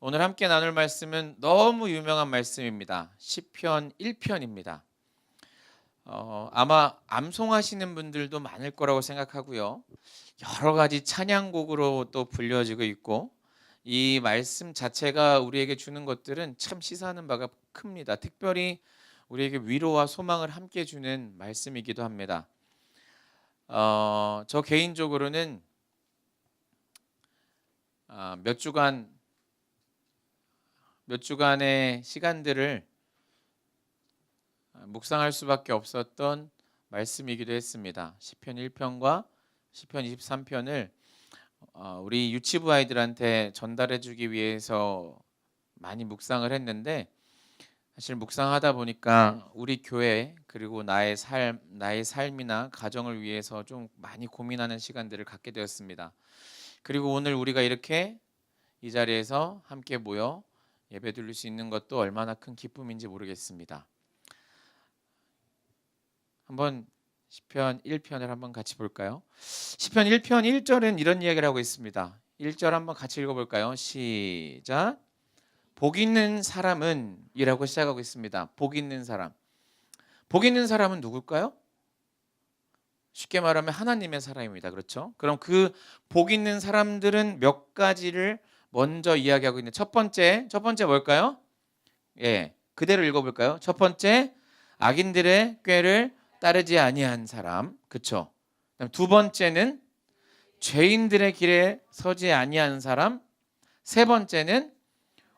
오늘 함께 나눌 말씀은 너무 유명한 말씀입니다. 시편 1편입니다. 아마 암송하시는 분들도 많을 거라고 생각하고요. 여러 가지 찬양곡으로 또 불려지고 있고 이 말씀 자체가 우리에게 주는 것들은 참 시사하는 바가 큽니다. 특별히 우리에게 위로와 소망을 함께 주는 말씀이기도 합니다. 저 개인적으로는 몇 주간의 시간들을 묵상할 수밖에 없었던 말씀이기도 했습니다. 시편 1편과 시편 23편을 우리 유치부 아이들한테 전달해 주기 위해서 많이 묵상을 했는데 사실 묵상하다 보니까 우리 교회 그리고 나의 삶이나 가정을 위해서 좀 많이 고민하는 시간들을 갖게 되었습니다. 그리고 오늘 우리가 이렇게 이 자리에서 함께 모여 예배 드릴 수 있는 것도 얼마나 큰 기쁨인지 모르겠습니다. 한번 시편 1편을 한번 같이 볼까요? 시편 1편 1절은 이런 이야기를 하고 있습니다. 1절 한번 같이 읽어볼까요? 시작. 복 있는 사람은 이라고 시작하고 있습니다. 복 있는 사람. 복 있는 사람은 누굴까요? 쉽게 말하면 하나님의 사람입니다. 그렇죠? 그럼 그 복 있는 사람들은 몇 가지를 먼저 이야기하고 있는 첫 번째 뭘까요? 예, 그대로 읽어볼까요? 첫 번째, 악인들의 꾀를 따르지 아니한 사람, 그렇죠? 두 번째는 죄인들의 길에 서지 아니한 사람, 세 번째는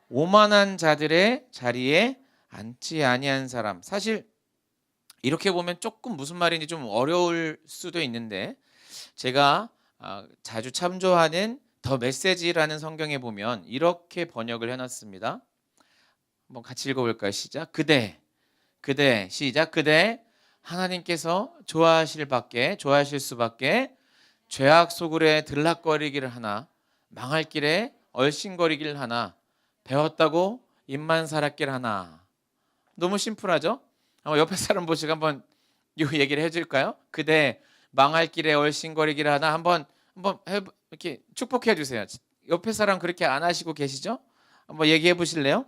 오만한 자들의 자리에 앉지 아니한 사람. 사실 이렇게 보면 조금 무슨 말인지 좀 어려울 수도 있는데 제가 자주 참조하는 더 메시지라는 성경에 보면 이렇게 번역을 해놨습니다. 한번 같이 읽어볼까요? 시작. 그대 시작. 그대 하나님께서 좋아하실 수밖에 죄악 속으로 들락거리기를 하나 망할 길에 얼씬거리기를 하나 배웠다고 입만 살았길 하나. 너무 심플하죠? 옆에 사람 보시고 한번 이 얘기를 해줄까요? 그대 망할 길에 얼씬거리기를 하나 한번 이렇게 축복해 주세요. 옆에 사람 그렇게 안 하시고 계시죠? 한번 얘기해 보실래요?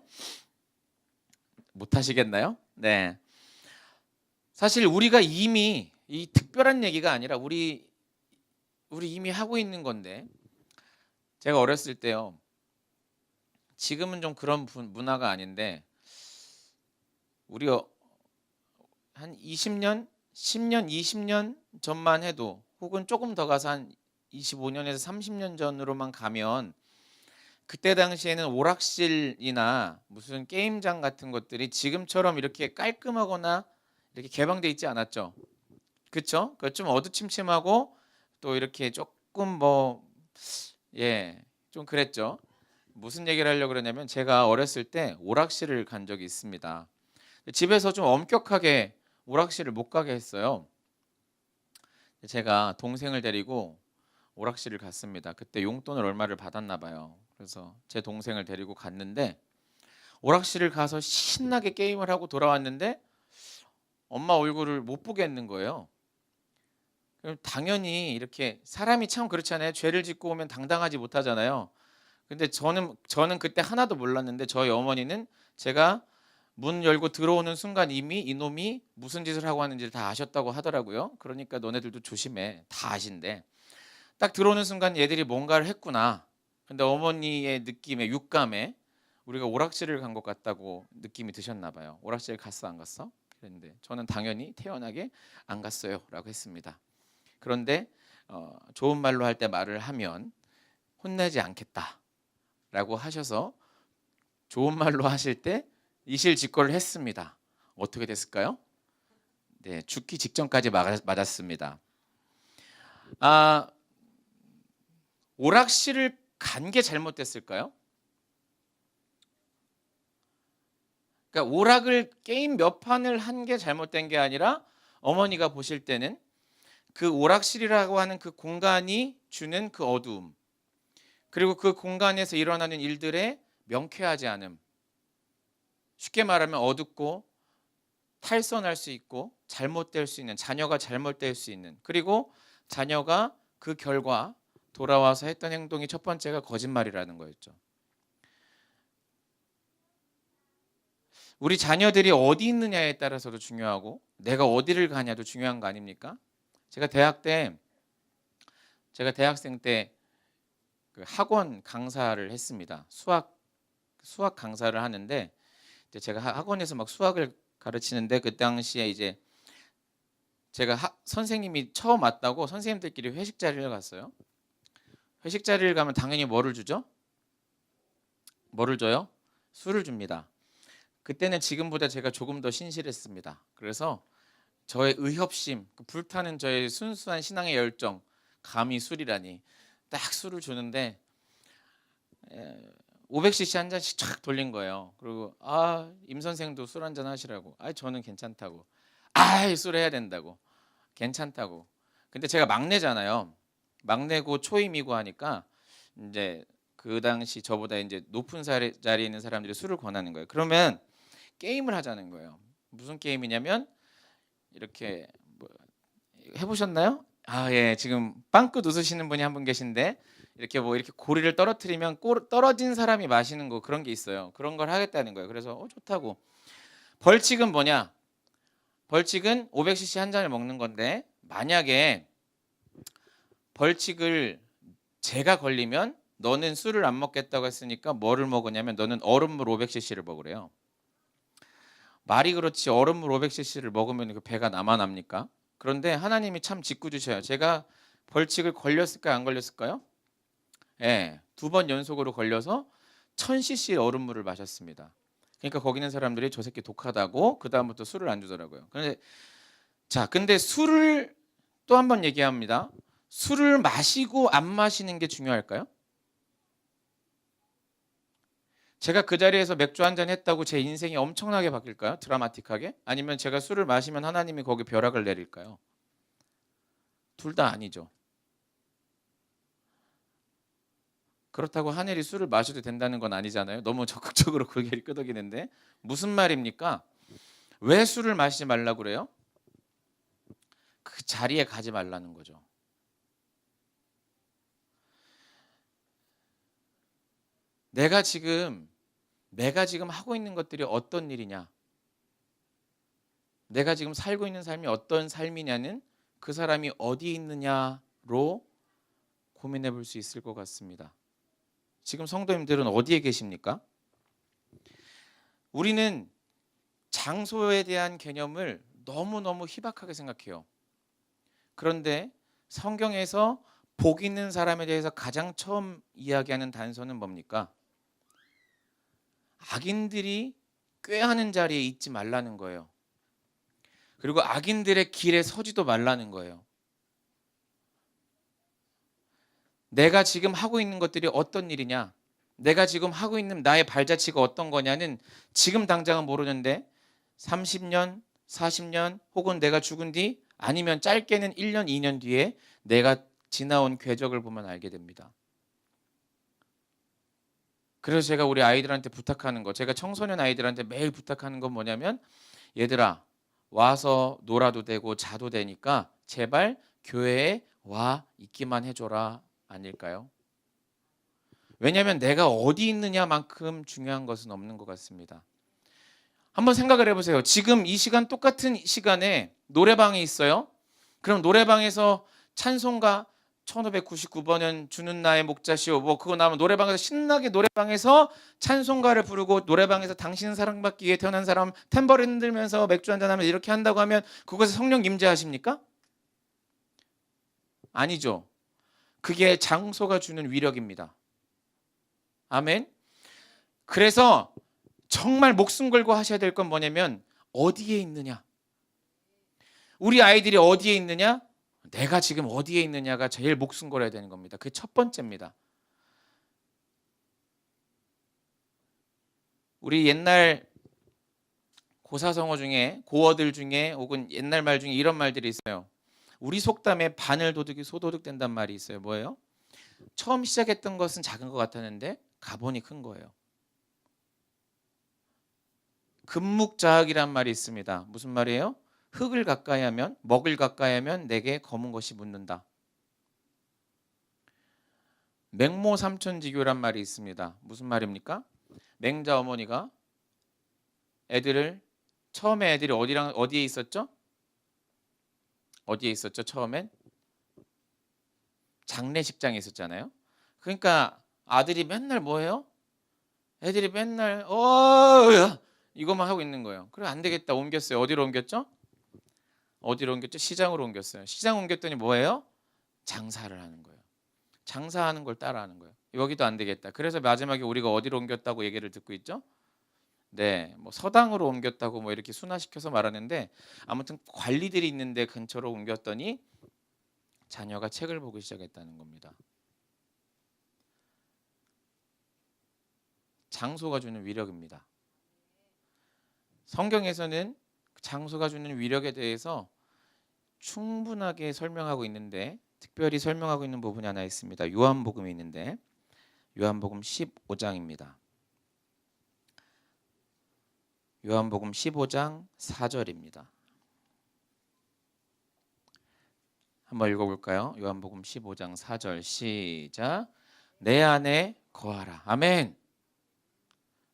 못 하시겠나요? 네. 사실 우리가 이미 이 특별한 얘기가 아니라 우리 이미 하고 있는 건데 제가 어렸을 때요. 지금은 좀 그런 문화가 아닌데 우리 한 20년, 10년, 20년 전만 해도 혹은 조금 더 가서 한 25년에서 30년 전으로만 가면 그때 당시에는 오락실이나 무슨 게임장 같은 것들이 지금처럼 이렇게 깔끔하거나 이렇게 개방돼 있지 않았죠. 그렇죠? 좀 어두침침하고 또 이렇게 조금 좀 그랬죠. 무슨 얘기를 하려고 그러냐면 제가 어렸을 때 오락실을 간 적이 있습니다. 집에서 좀 엄격하게 오락실을 못 가게 했어요. 제가 동생을 데리고 오락실을 갔습니다. 그때 용돈을 얼마를 받았나 봐요. 그래서 제 동생을 데리고 갔는데 오락실을 가서 신나게 게임을 하고 돌아왔는데 엄마 얼굴을 못 보겠는 거예요. 그럼 당연히 이렇게 사람이 참 그렇잖아요. 죄를 짓고 오면 당당하지 못하잖아요. 근데 저는 그때 하나도 몰랐는데 저희 어머니는 제가 문 열고 들어오는 순간 이미 이놈이 무슨 짓을 하고 하는지를 다 아셨다고 하더라고요. 그러니까 너네들도 조심해. 다 아신대. 딱 들어오는 순간 얘들이 뭔가를 했구나. 근데 어머니의 느낌에 육감에 우리가 오락실을 간 것 같다고 느낌이 드셨나 봐요. 오락실 갔어 안 갔어? 그랬는데 저는 당연히 태연하게 안 갔어요 라고 했습니다. 그런데 좋은 말로 할 때 말을 하면 혼내지 않겠다 라고 하셔서 좋은 말로 하실 때 이실직고를 했습니다. 어떻게 됐을까요? 네, 죽기 직전까지 맞았습니다. 오락실을 간 게 잘못됐을까요? 그러니까 오락을 게임 몇 판을 한 게 잘못된 게 아니라 어머니가 보실 때는 그 오락실이라고 하는 그 공간이 주는 그 어두움 그리고 그 공간에서 일어나는 일들의 명쾌하지 않음 쉽게 말하면 어둡고 탈선할 수 있고 잘못될 수 있는 자녀가 잘못될 수 있는 그리고 자녀가 그 결과 돌아와서 했던 행동이 첫 번째가 거짓말이라는 거였죠. 우리 자녀들이 어디 있느냐에 따라서도 중요하고 내가 어디를 가냐도 중요한 거 아닙니까? 제가 대학생 때 그 학원 강사를 했습니다. 수학 강사를 하는데 이제 제가 학원에서 막 수학을 가르치는데 그 당시에 이제 제가 선생님이 처음 왔다고 선생님들끼리 회식 자리를 갔어요. 회식 자리를 가면 당연히 뭐를 주죠? 뭐를 줘요? 술을 줍니다. 그때는 지금보다 제가 조금 더 신실했습니다. 그래서 저의 의협심, 불타는 저의 순수한 신앙의 열정, 감히 술이라니 딱 술을 주는데 500cc 한 잔씩 쫙 돌린 거예요. 그리고 임 선생도 술 한 잔 하시라고. 저는 괜찮다고. 술 해야 된다고. 괜찮다고. 근데 제가 막내잖아요. 막내고 초임이고 하니까 이제 그 당시 저보다 이제 높은 자리에 있는 사람들이 술을 권하는 거예요. 그러면 게임을 하자는 거예요. 무슨 게임이냐면 이렇게 해보셨나요? 예, 지금 빵긋 웃으시는 분이 한 분 계신데 이렇게 이렇게 고리를 떨어뜨리면 떨어진 사람이 마시는 거 그런 게 있어요. 그런 걸 하겠다는 거예요. 그래서 좋다고. 벌칙은 뭐냐? 벌칙은 500cc 한 잔을 먹는 건데 만약에 벌칙을 제가 걸리면 너는 술을 안 먹겠다고 했으니까 뭐를 먹으냐면 너는 얼음물 500cc를 먹으래요. 말이 그렇지 얼음물 500cc를 먹으면 그 배가 남아납니까? 그런데 하나님이 참 짓궂으셔요. 제가 벌칙을 걸렸을까요? 안 걸렸을까요? 예, 2번 연속으로 걸려서 1000cc 얼음물을 마셨습니다. 그러니까 거기 있는 사람들이 저 새끼 독하다고 그 다음부터 술을 안 주더라고요. 근데 술을 또 한 번 얘기합니다. 술을 마시고 안 마시는 게 중요할까요? 제가 그 자리에서 맥주 한 잔 했다고 제 인생이 엄청나게 바뀔까요? 드라마틱하게? 아니면 제가 술을 마시면 하나님이 거기 벼락을 내릴까요? 둘 다 아니죠. 그렇다고 하늘이 술을 마셔도 된다는 건 아니잖아요. 너무 적극적으로 고개를 끄덕이는데 무슨 말입니까? 왜 술을 마시지 말라고 그래요? 그 자리에 가지 말라는 거죠. 내가 지금 하고 있는 것들이 어떤 일이냐? 내가 지금 살고 있는 삶이 어떤 삶이냐는 그 사람이 어디 있느냐로 고민해 볼 수 있을 것 같습니다. 지금 성도님들은 어디에 계십니까? 우리는 장소에 대한 개념을 너무너무 희박하게 생각해요. 그런데 성경에서 복 있는 사람에 대해서 가장 처음 이야기하는 단서는 뭡니까? 악인들이 꾀하는 자리에 있지 말라는 거예요. 그리고 악인들의 길에 서지도 말라는 거예요. 내가 지금 하고 있는 것들이 어떤 일이냐? 내가 지금 하고 있는 나의 발자취가 어떤 거냐는 지금 당장은 모르는데 30년, 40년 혹은 내가 죽은 뒤 아니면 짧게는 1년, 2년 뒤에 내가 지나온 궤적을 보면 알게 됩니다. 그래서 제가 우리 아이들한테 부탁하는 거, 제가 청소년 아이들한테 매일 부탁하는 건 뭐냐면 얘들아 와서 놀아도 되고 자도 되니까 제발 교회에 와 있기만 해줘라 아닐까요? 왜냐하면 내가 어디 있느냐만큼 중요한 것은 없는 것 같습니다. 한번 생각을 해보세요. 지금 이 시간 똑같은 시간에 노래방이 있어요. 그럼 노래방에서 찬송가 1599번은 주는 나의 목자시오 그거 나오면 노래방에서 신나게 노래방에서 찬송가를 부르고 노래방에서 당신은 사랑받기 위해 태어난 사람 탬버린 흔들면서 맥주 한잔 하면 이렇게 한다고 하면 그것에 성령 임재하십니까? 아니죠. 그게 장소가 주는 위력입니다. 아멘. 그래서 정말 목숨 걸고 하셔야 될 건 뭐냐면 어디에 있느냐. 우리 아이들이 어디에 있느냐? 내가 지금 어디에 있느냐가 제일 목숨 걸어야 되는 겁니다. 그게 첫 번째입니다. 우리 옛날 고사성어 중에 고어들 중에 혹은 옛날 말 중에 이런 말들이 있어요. 우리 속담에 바늘 도둑이 소도둑 된단 말이 있어요. 뭐예요? 처음 시작했던 것은 작은 것 같았는데 가보니 큰 거예요. 금묵자학이란 말이 있습니다. 무슨 말이에요? 흙을 가까이 하면 먹을 가까이 하면 내게 검은 것이 묻는다. 맹모삼천지교란 말이 있습니다. 무슨 말입니까? 맹자 어머니가 애들을 처음에 애들이 어디에 있었죠? 어디에 있었죠? 처음엔 장례식장에 있었잖아요. 그러니까 아들이 맨날 뭐예요? 애들이 맨날 이것만 하고 있는 거예요. 그래 안 되겠다. 옮겼어요. 어디로 옮겼죠? 어디로 옮겼죠? 시장으로 옮겼어요. 시장 옮겼더니 뭐예요? 장사를 하는 거예요. 장사하는 걸 따라하는 거예요. 여기도 안 되겠다. 그래서 마지막에 우리가 어디로 옮겼다고 얘기를 듣고 있죠? 네, 뭐 서당으로 옮겼다고 뭐 이렇게 순화시켜서 말하는데 아무튼 관리들이 있는데 근처로 옮겼더니 자녀가 책을 보기 시작했다는 겁니다. 장소가 주는 위력입니다. 성경에서는 장소가 주는 위력에 대해서 충분하게 설명하고 있는데 특별히 설명하고 있는 부분이 하나 있습니다. 요한복음이 있는데 요한복음 15장입니다. 요한복음 15장 4절입니다. 한번 읽어볼까요? 요한복음 15장 4절 시작. 내 안에 거하라. 아멘.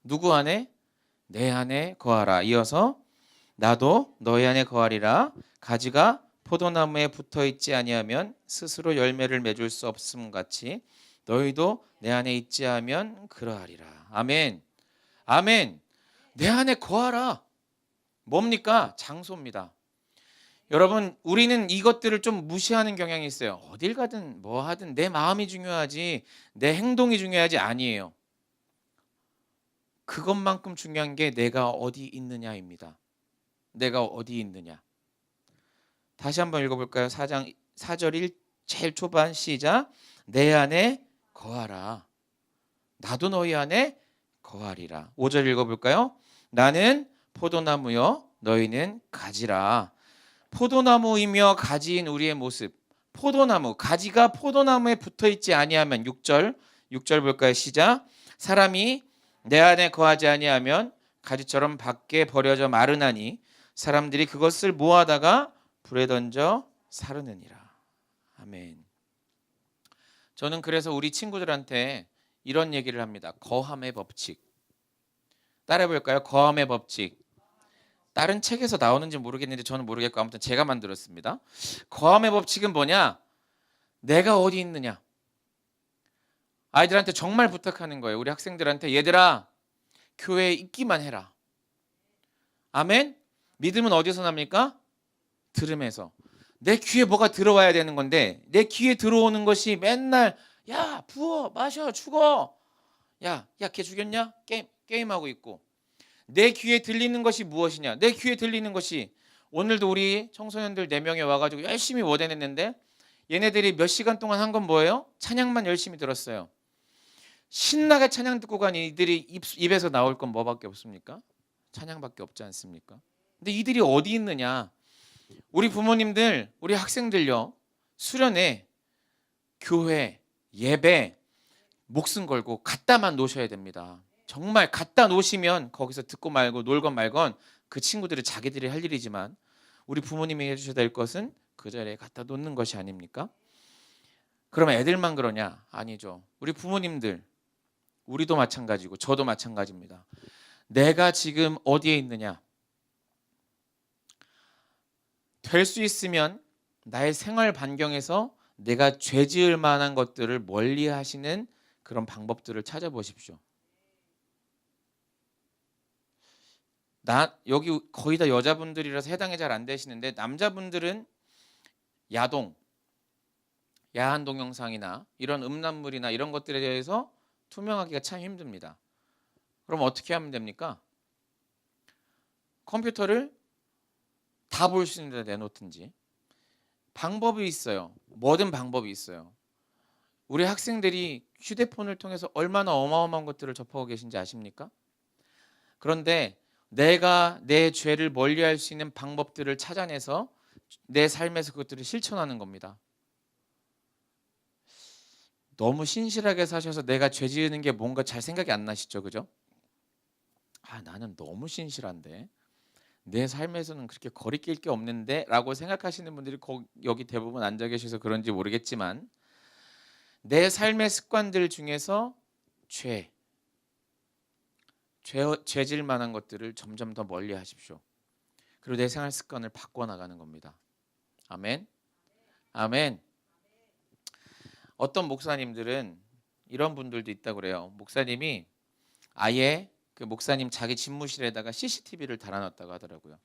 누구 안에? 내 안에 거하라. 이어서 나도 너희 안에 거하리라. 가지가 포도나무에 붙어 있지 아니하면 스스로 열매를 맺을 수 없음 같이 너희도 내 안에 있지 하면 그러하리라. 아멘. 아멘. 내 안에 거하라. 뭡니까? 장소입니다. 여러분, 우리는 이것들을 좀 무시하는 경향이 있어요. 어딜 가든 뭐 하든 내 마음이 중요하지 내 행동이 중요하지 아니에요. 그것만큼 중요한 게 내가 어디 있느냐입니다. 내가 어디 있느냐. 다시 한번 읽어볼까요? 4장 4절 1 제일 초반 시작. 내 안에 거하라. 나도 너희 안에 거하리라. 5절 읽어볼까요? 나는 포도나무여 너희는 가지라. 포도나무이며 가지인 우리의 모습. 포도나무 가지가 포도나무에 붙어있지 아니하면 6절 볼까요? 시작. 사람이 내 안에 거하지 아니하면 가지처럼 밖에 버려져 마르나니 사람들이 그것을 모아다가 불에 던져 사르느니라. 아멘. 저는 그래서 우리 친구들한테 이런 얘기를 합니다. 거함의 법칙. 따라해볼까요? 거함의 법칙. 다른 책에서 나오는지 모르겠는데 저는 모르겠고 아무튼 제가 만들었습니다. 거함의 법칙은 뭐냐? 내가 어디 있느냐. 아이들한테 정말 부탁하는 거예요. 우리 학생들한테 얘들아 교회에 있기만 해라. 아멘? 믿음은 어디서 납니까? 들음에서. 내 귀에 뭐가 들어와야 되는 건데 내 귀에 들어오는 것이 맨날 야 부어 마셔 죽어 걔 죽였냐? 게임하고 있고 내 귀에 들리는 것이 무엇이냐? 내 귀에 들리는 것이 오늘도 우리 청소년들 4명이 와가지고 열심히 워den했는데 얘네들이 몇 시간 동안 한 건 뭐예요? 찬양만 열심히 들었어요. 신나게 찬양 듣고 간 이들이 입에서 나올 건 뭐밖에 없습니까? 찬양밖에 없지 않습니까? 근데 이들이 어디 있느냐? 우리 부모님들, 우리 학생들요. 수련회, 교회, 예배 목숨 걸고 갖다만 놓으셔야 됩니다. 정말 갖다 놓으시면 거기서 듣고 말고 놀건 말건 그 친구들이 자기들이 할 일이지만 우리 부모님이 해주셔야 될 것은 그 자리에 갖다 놓는 것이 아닙니까? 그러면 애들만 그러냐? 아니죠. 우리 부모님들, 우리도 마찬가지고 저도 마찬가지입니다. 내가 지금 어디에 있느냐? 될 수 있으면 나의 생활 반경에서 내가 죄 지을 만한 것들을 멀리 하시는 그런 방법들을 찾아보십시오. 여기 거의 다 여자분들이라서 해당이 잘 안 되시는데 남자분들은 야한 동영상이나 이런 음란물이나 이런 것들에 대해서 투명하기가 참 힘듭니다. 그럼 어떻게 하면 됩니까? 컴퓨터를 다 볼 수 있는 데 내놓든지 방법이 있어요. 뭐든 방법이 있어요. 우리 학생들이 휴대폰을 통해서 얼마나 어마어마한 것들을 접하고 계신지 아십니까? 그런데 내가 내 죄를 멀리할 수 있는 방법들을 찾아내서 내 삶에서 그것들을 실천하는 겁니다. 너무 신실하게 사셔서 내가 죄 지으는 게 뭔가 잘 생각이 안 나시죠? 그죠? 나는 너무 신실한데 내 삶에서는 그렇게 거리낄 게 없는데 라고 생각하시는 분들이 여기 대부분 앉아 계셔서 그런지 모르겠지만 내 삶의 습관들 중에서 죄질 만한 것들을 점점 더 멀리 하십시오. 그리고 내 생활 습관을 바꿔나가는 겁니다. 아멘. 아멘. 어떤 목사님들은 이런 분들도 있다고 그래요. 목사님이 아예 그 목사님 자기 집무실에다가 CCTV를 달아놨다고 하더라고요.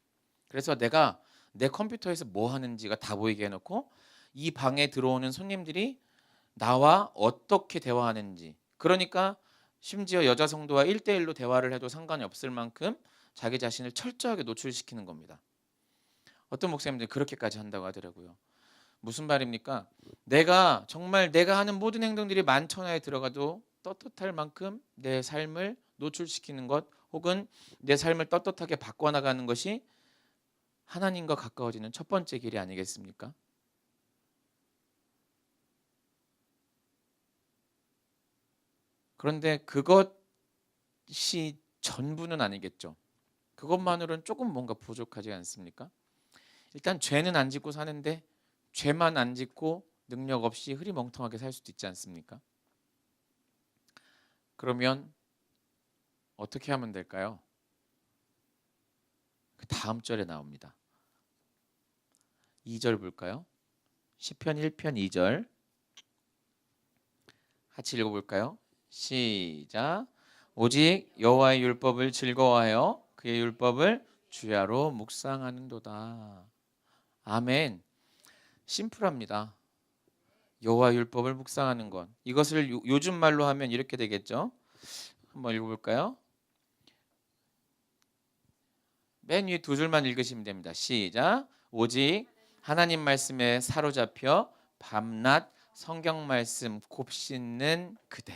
그래서 내가 내 컴퓨터에서 뭐 하는지가 다 보이게 해놓고 이 방에 들어오는 손님들이 나와 어떻게 대화하는지, 그러니까 심지어 여자 성도와 1대1로 대화를 해도 상관이 없을 만큼 자기 자신을 철저하게 노출시키는 겁니다. 어떤 목사님들이 그렇게까지 한다고 하더라고요. 무슨 말입니까? 내가 정말 내가 하는 모든 행동들이 만천하에 들어가도 떳떳할 만큼 내 삶을 노출시키는 것, 혹은 내 삶을 떳떳하게 바꿔나가는 것이 하나님과 가까워지는 첫 번째 길이 아니겠습니까? 그런데 그것이 전부는 아니겠죠. 그것만으로는 조금 뭔가 부족하지 않습니까? 일단 죄는 안 짓고 사는데 죄만 안 짓고 능력 없이 흐리멍텅하게 살 수도 있지 않습니까? 그러면 어떻게 하면 될까요? 그 다음 절에 나옵니다. 2절 볼까요? 시편 1편 2절 같이 읽어볼까요? 시작. 오직 여호와의 율법을 즐거워하여 그의 율법을 주야로 묵상하는도다. 아멘. 심플합니다. 여호와 율법을 묵상하는 것. 이것을 요즘 말로 하면 이렇게 되겠죠. 한번 읽어볼까요? 맨 위에 두 줄만 읽으시면 됩니다. 시작. 오직 하나님 말씀에 사로잡혀 밤낮 성경 말씀 곱씹는 그대.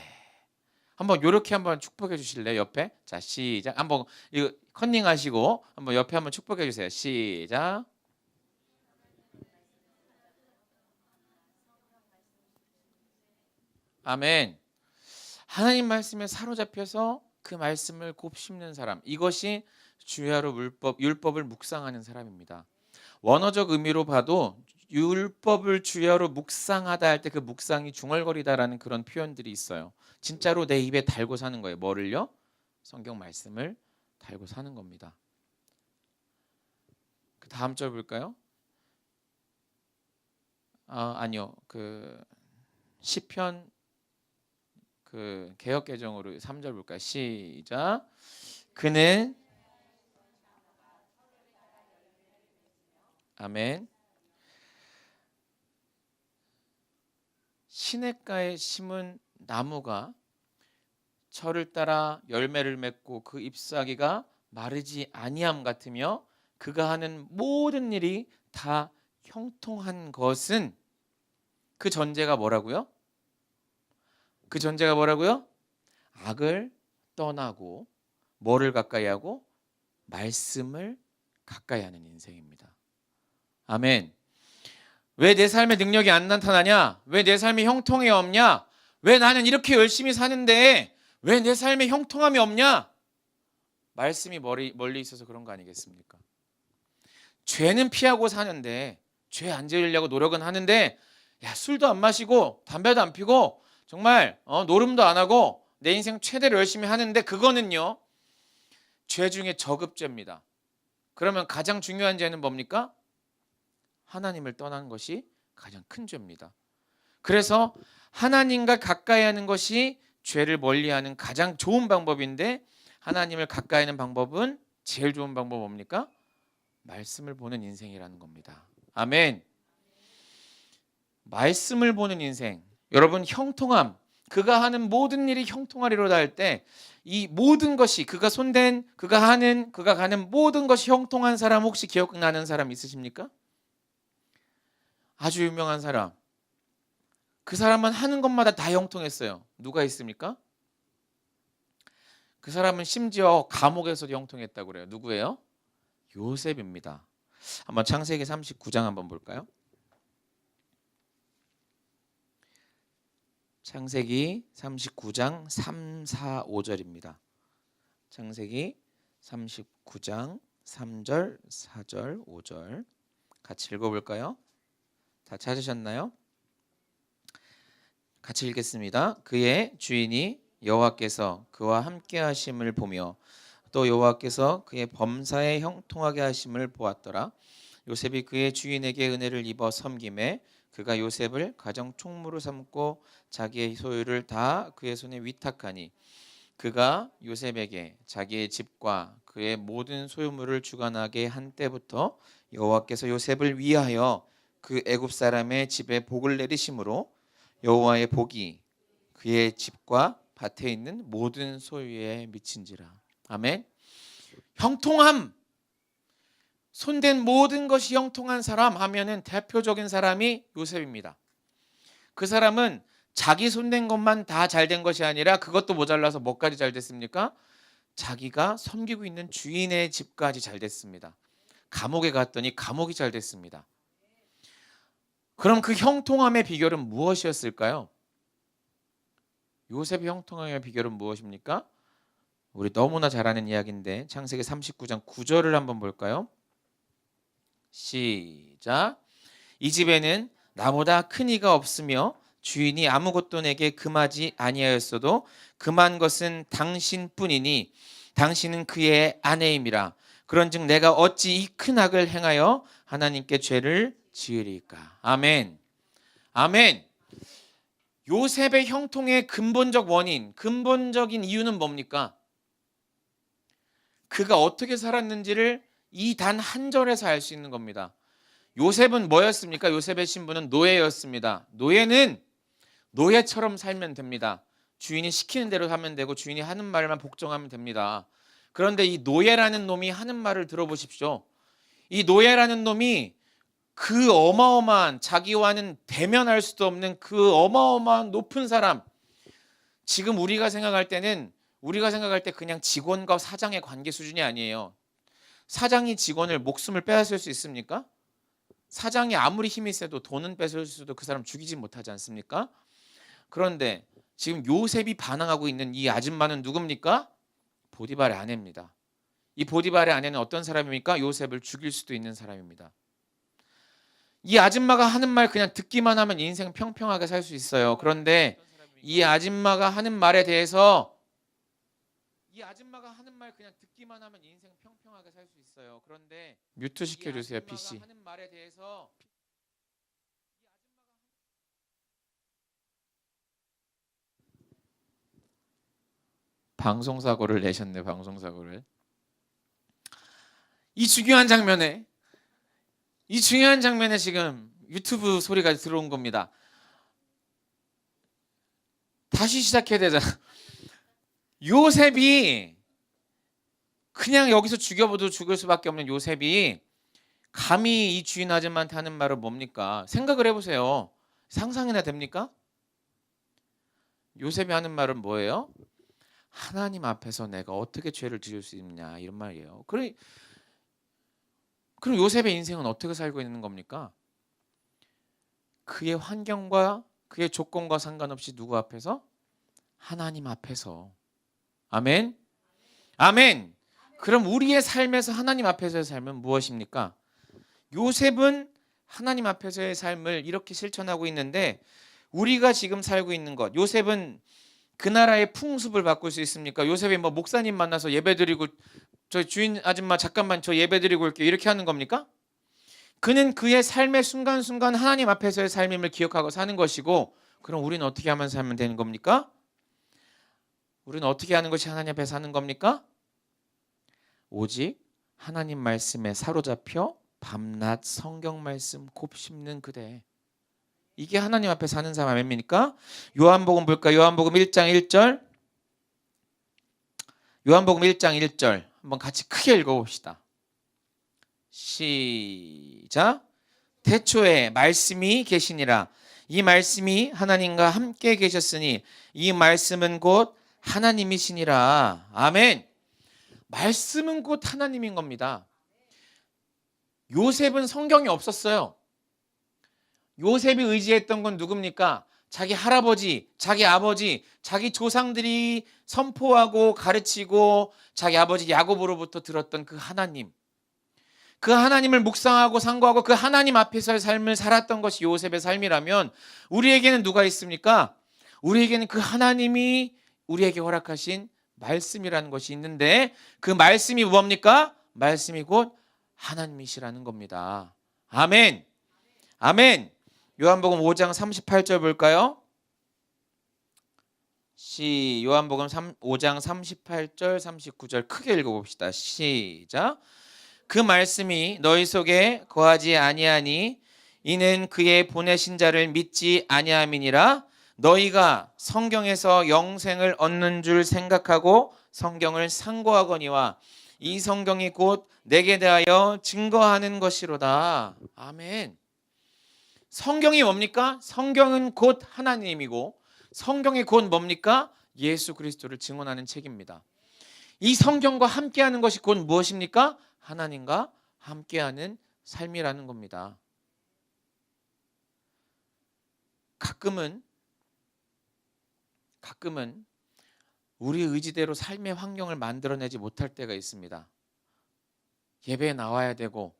한번 요렇게 한번 축복해 주실래요? 옆에. 자, 시작. 한번 이거 컨닝하시고 한번 옆에 한번 축복해 주세요. 시작. 아멘. 하나님 말씀에 사로잡혀서 그 말씀을 곱씹는 사람, 이것이 주야로 율법을 묵상하는 사람입니다. 원어적 의미로 봐도 율법을 주야로 묵상하다 할 때 그 묵상이 중얼거리다라는 그런 표현들이 있어요. 진짜로 내 입에 달고 사는 거예요. 뭐를요? 성경 말씀을 달고 사는 겁니다. 그 다음 절 볼까요? 아니요. 그 시편 그 개역 개정으로 3절 볼까요? 시작. 그는 아멘. 시냇가에 심은 나무가 철을 따라 열매를 맺고 그 잎사귀가 마르지 아니함 같으며 그가 하는 모든 일이 다 형통한 것은 그 전제가 뭐라고요? 그 전제가 뭐라고요? 악을 떠나고 뭐를 가까이 하고 말씀을 가까이 하는 인생입니다. 아멘. 왜 내 삶에 능력이 안 나타나냐? 왜 내 삶이 형통이 없냐? 왜 나는 이렇게 열심히 사는데 왜 내 삶에 형통함이 없냐? 말씀이 멀리 있어서 그런 거 아니겠습니까? 죄는 피하고 사는데 죄 안 지으려고 노력은 하는데 야, 술도 안 마시고 담배도 안 피고 정말 노름도 안 하고 내 인생 최대로 열심히 하는데 그거는요 죄 중에 저급죄입니다. 그러면 가장 중요한 죄는 뭡니까? 하나님을 떠난 것이 가장 큰 죄입니다. 그래서 하나님과 가까이 하는 것이 죄를 멀리하는 가장 좋은 방법인데 하나님을 가까이 하는 방법은 제일 좋은 방법 뭡니까? 말씀을 보는 인생이라는 겁니다. 아멘. 말씀을 보는 인생. 여러분 형통함. 그가 하는 모든 일이 형통하리로다 할 때 이 모든 것이 그가 손댄 그가 하는 그가 가는 모든 것이 형통한 사람 혹시 기억나는 사람 있으십니까? 아주 유명한 사람. 그 사람은 하는 것마다 다 형통했어요. 누가 있습니까? 그 사람은 심지어 감옥에서도 형통했다고 그래요. 누구예요? 요셉입니다. 한번 창세기 39장 한번 볼까요? 창세기 39장 3, 4, 5절입니다. 창세기 39장 3절, 4절, 5절 같이 읽어볼까요? 다 찾으셨나요? 같이 읽겠습니다. 그의 주인이 여호와께서 그와 함께 하심을 보며 또 여호와께서 그의 범사에 형통하게 하심을 보았더라. 요셉이 그의 주인에게 은혜를 입어 섬김에 그가 요셉을 가정 총무로 삼고 자기의 소유를 다 그의 손에 위탁하니 그가 요셉에게 자기의 집과 그의 모든 소유물을 주관하게 한 때부터 여호와께서 요셉을 위하여 그 애굽 사람의 집에 복을 내리심으로 여호와의 복이 그의 집과 밭에 있는 모든 소유에 미친지라. 아멘. 형통함, 손댄 모든 것이 형통한 사람 하면은 대표적인 사람이 요셉입니다. 그 사람은 자기 손댄 것만 다 잘 된 것이 아니라 그것도 모자라서 뭐까지 잘 됐습니까? 자기가 섬기고 있는 주인의 집까지 잘 됐습니다. 감옥에 갔더니 감옥이 잘 됐습니다. 그럼 그 형통함의 비결은 무엇이었을까요? 요셉의 형통함의 비결은 무엇입니까? 우리 너무나 잘 아는 이야기인데 창세기 39장 9절을 한번 볼까요? 시작. 이 집에는 나보다 큰 이가 없으며 주인이 아무것도 내게 금하지 아니하였어도 금한 것은 당신뿐이니 당신은 그의 아내임이라. 그런즉 내가 어찌 이 큰 악을 행하여 하나님께 죄를 지으리까. 아멘. 아멘. 요셉의 형통의 근본적 원인, 근본적인 이유는 뭡니까? 그가 어떻게 살았는지를 이 단 한 절에서 알 수 있는 겁니다. 요셉은 뭐였습니까? 요셉의 신분은 노예였습니다. 노예는 노예처럼 살면 됩니다. 주인이 시키는 대로 하면 되고 주인이 하는 말만 복종하면 됩니다. 그런데 이 노예라는 놈이 하는 말을 들어보십시오. 이 노예라는 놈이 그 어마어마한, 자기와는 대면할 수도 없는 그 어마어마한 높은 사람, 지금 우리가 생각할 때 그냥 직원과 사장의 관계 수준이 아니에요. 사장이 직원을 목숨을 빼앗을 수 있습니까? 사장이 아무리 힘이 세도 돈은 뺏을 수도 그 사람 죽이지 못하지 않습니까? 그런데 지금 요셉이 반항하고 있는 이 아줌마는 누굽니까? 보디발의 아내입니다. 이 보디발의 아내는 어떤 사람입니까? 요셉을 죽일 수도 있는 사람입니다. 이 아줌마가 하는 말 그냥 듣기만 하면 인생 평평하게 살 수 있어요. 그런데 이 아줌마가 하는 말에 대해서 그냥 듣기만 하면 인생 평평하게 살 수 있어요. 그런데 뮤트 시켜주세요, PC. 하는 말에 대해서 방송사고를 내셨네, 방송사고를. 이 중요한 장면에 지금 유튜브 소리가 들어온 겁니다. 다시 시작해야 되잖아. 요셉이 그냥 여기서 죽여봐도 죽을 수밖에 없는 요셉이 감히 이 주인 아줌마한테 하는 말은 뭡니까? 생각을 해보세요. 상상이나 됩니까? 요셉이 하는 말은 뭐예요? 하나님 앞에서 내가 어떻게 죄를 지을 수 있냐, 이런 말이에요. 그럼 요셉의 인생은 어떻게 살고 있는 겁니까? 그의 환경과 그의 조건과 상관없이 누구 앞에서? 하나님 앞에서. 아멘. 아멘. 그럼 우리의 삶에서 하나님 앞에서의 삶은 무엇입니까? 요셉은 하나님 앞에서의 삶을 이렇게 실천하고 있는데 우리가 지금 살고 있는 것, 요셉은 그 나라의 풍습을 바꿀 수 있습니까? 요셉이 뭐 목사님 만나서 예배드리고 저 주인 아줌마 잠깐만 저 예배드리고 올게요 이렇게 하는 겁니까? 그는 그의 삶의 순간순간 하나님 앞에서의 삶임을 기억하고 사는 것이고, 그럼 우리는 어떻게 하면 살면 되는 겁니까? 우리는 어떻게 하는 것이 하나님 앞에 사는 겁니까? 오직 하나님 말씀에 사로잡혀 밤낮 성경 말씀 곱씹는 그대. 이게 하나님 앞에 사는 사람 아닙니까? 요한복음 볼까요? 요한복음 1장 1절. 요한복음 1장 1절 한번 같이 크게 읽어봅시다. 시작. 태초에 말씀이 계시니라. 이 말씀이 하나님과 함께 계셨으니 이 말씀은 곧 하나님이시니라. 아멘. 말씀은 곧 하나님인 겁니다. 요셉은 성경이 없었어요. 요셉이 의지했던 건 누굽니까? 자기 할아버지, 자기 아버지, 자기 조상들이 선포하고 가르치고 자기 아버지 야곱으로부터 들었던 그 하나님. 그 하나님을 묵상하고 상고하고 그 하나님 앞에서의 삶을 살았던 것이 요셉의 삶이라면 우리에게는 누가 있습니까? 우리에게는 그 하나님이 우리에게 허락하신 말씀이라는 것이 있는데 그 말씀이 뭡니까? 말씀이 곧 하나님이시라는 겁니다. 아멘. 아멘. 요한복음 5장 38절 볼까요? 요한복음 5장 38절 39절 크게 읽어봅시다. 시작. 그 말씀이 너희 속에 거하지 아니하니 이는 그의 보내신 자를 믿지 아니함이니라. 너희가 성경에서 영생을 얻는 줄 생각하고 성경을 상고하거니와 이 성경이 곧 내게 대하여 증거하는 것이로다. 아멘. 성경이 뭡니까? 성경은 곧 하나님이고 성경이 곧 뭡니까? 예수 그리스도를 증언하는 책입니다. 이 성경과 함께하는 것이 곧 무엇입니까? 하나님과 함께하는 삶이라는 겁니다. 가끔은 우리 의지대로 삶의 환경을 만들어내지 못할 때가 있습니다. 예배에 나와야 되고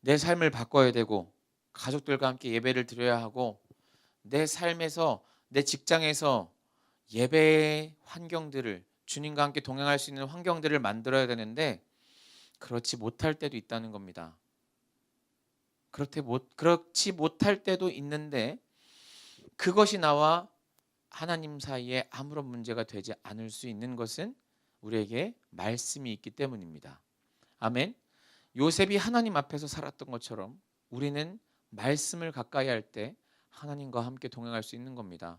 내 삶을 바꿔야 되고 가족들과 함께 예배를 드려야 하고 내 삶에서 내 직장에서 예배의 환경들을 주님과 함께 동행할 수 있는 환경들을 만들어야 되는데 그렇지 못할 때도 있다는 겁니다. 그렇지 못할 때도 있는데 그것이 나와 하나님 사이에 아무런 문제가 되지 않을 수 있는 것은 우리에게 말씀이 있기 때문입니다. 아멘. 요셉이 하나님 앞에서 살았던 것처럼 우리는 말씀을 가까이 할 때 하나님과 함께 동행할 수 있는 겁니다.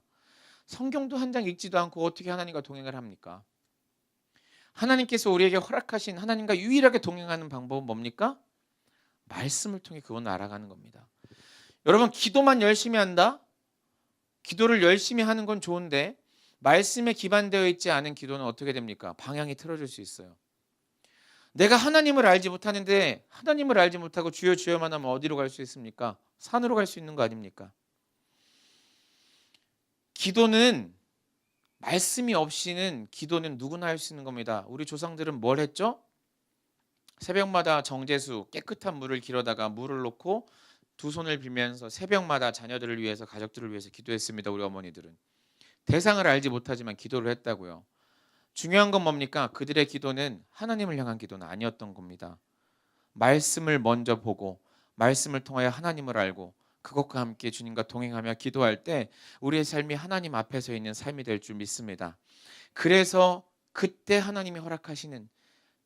성경도 한 장 읽지도 않고 어떻게 하나님과 동행을 합니까? 하나님께서 우리에게 허락하신 하나님과 유일하게 동행하는 방법은 뭡니까? 말씀을 통해 그분을 알아가는 겁니다. 여러분, 기도만 열심히 한다? 기도를 열심히 하는 건 좋은데 말씀에 기반되어 있지 않은 기도는 어떻게 됩니까? 방향이 틀어질 수 있어요. 내가 하나님을 알지 못하는데 하나님을 알지 못하고 주여 주여만 하면 어디로 갈 수 있습니까? 산으로 갈 수 있는 거 아닙니까? 기도는 말씀이 없이는 기도는 누구나 할 수 있는 겁니다. 우리 조상들은 뭘 했죠? 새벽마다 정제수 깨끗한 물을 길어다가 물을 놓고 두 손을 빌면서 새벽마다 자녀들을 위해서 가족들을 위해서 기도했습니다. 우리 어머니들은 대상을 알지 못하지만 기도를 했다고요. 중요한 건 뭡니까? 그들의 기도는 하나님을 향한 기도는 아니었던 겁니다. 말씀을 먼저 보고 말씀을 통하여 하나님을 알고 그것과 함께 주님과 동행하며 기도할 때 우리의 삶이 하나님 앞에 서 있는 삶이 될 줄 믿습니다. 그래서 그때 하나님이 허락하시는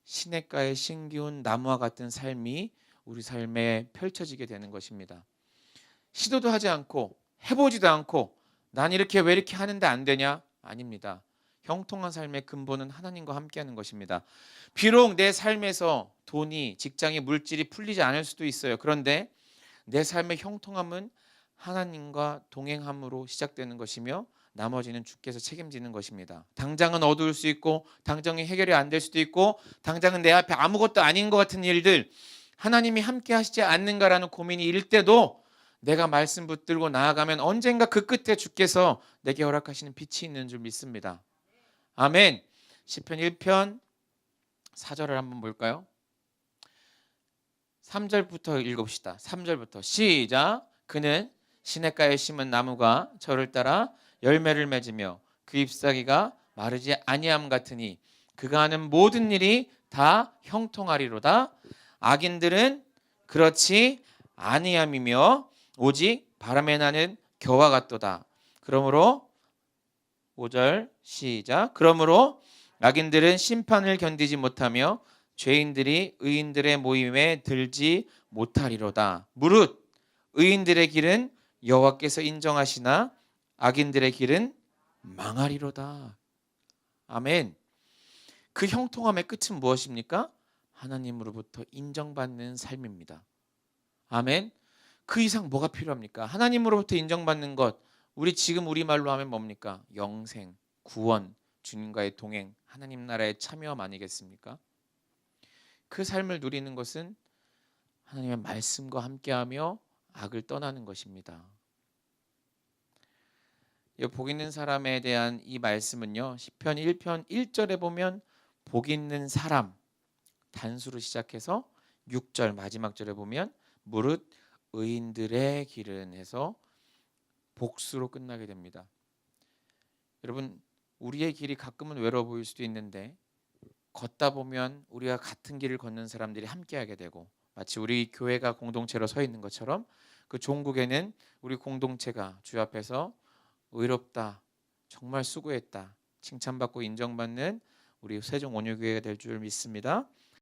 시냇가의 신기운 나무와 같은 삶이 우리 삶에 펼쳐지게 되는 것입니다. 시도도 하지 않고 해보지도 않고 난 이렇게 왜 이렇게 하는데 안 되냐? 아닙니다. 형통한 삶의 근본은 하나님과 함께하는 것입니다. 비록 내 삶에서 돈이, 직장이, 물질이 풀리지 않을 수도 있어요. 그런데 내 삶의 형통함은 하나님과 동행함으로 시작되는 것이며 나머지는 주께서 책임지는 것입니다. 당장은 어두울 수 있고 당장이 해결이 안 될 수도 있고 당장은 내 앞에 아무것도 아닌 것 같은 일들 하나님이 함께 하시지 않는가라는 고민이 일 때도 내가 말씀 붙들고 나아가면 언젠가 그 끝에 주께서 내게 허락하시는 빛이 있는 줄 믿습니다. 아멘. 시편 1편 4절을 한번 볼까요? 3절부터 읽읍시다. 3절부터 시작. 그는 시냇가에 심은 나무가 저를 따라 열매를 맺으며 그 잎사귀가 마르지 아니함 같으니 그가 하는 모든 일이 다 형통하리로다. 악인들은 그렇지 아니함이며 오직 바람에 나는 겨와 같도다. 그러므로 5절 시작. 그러므로 악인들은 심판을 견디지 못하며 죄인들이 의인들의 모임에 들지 못하리로다. 무릇 의인들의 길은 여호와께서 인정하시나 악인들의 길은 망하리로다. 아멘. 그 형통함의 끝은 무엇입니까? 하나님으로부터 인정받는 삶입니다. 아멘. 그 이상 뭐가 필요합니까? 하나님으로부터 인정받는 것, 지금 우리말로 하면 뭡니까? 영생, 구원, 주님과의 동행, 하나님 나라의 참여함 아니겠습니까? 그 삶을 누리는 것은 하나님의 말씀과 함께하며 악을 떠나는 것입니다. 복 있는 사람에 대한 이 말씀은요. 시편 1편 1절에 보면 복 있는 사람 단수로 시작해서 6절 마지막 절에 보면 무릇 의인들의 길은 해서 복수로 끝나게 됩니다. 여러분 우리의 길이 가끔은 외로워 보일 수도 있는데 걷다 보면 우리가 같은 길을 걷는 사람들이 함께하게 되고 마치 우리 교회가 공동체로 서 있는 것처럼 그 종국에는 우리 공동체가 주 앞에서 의롭다, 정말 수고했다, 칭찬받고 인정받는 우리 세종 온유교회가 될 줄 믿습니다.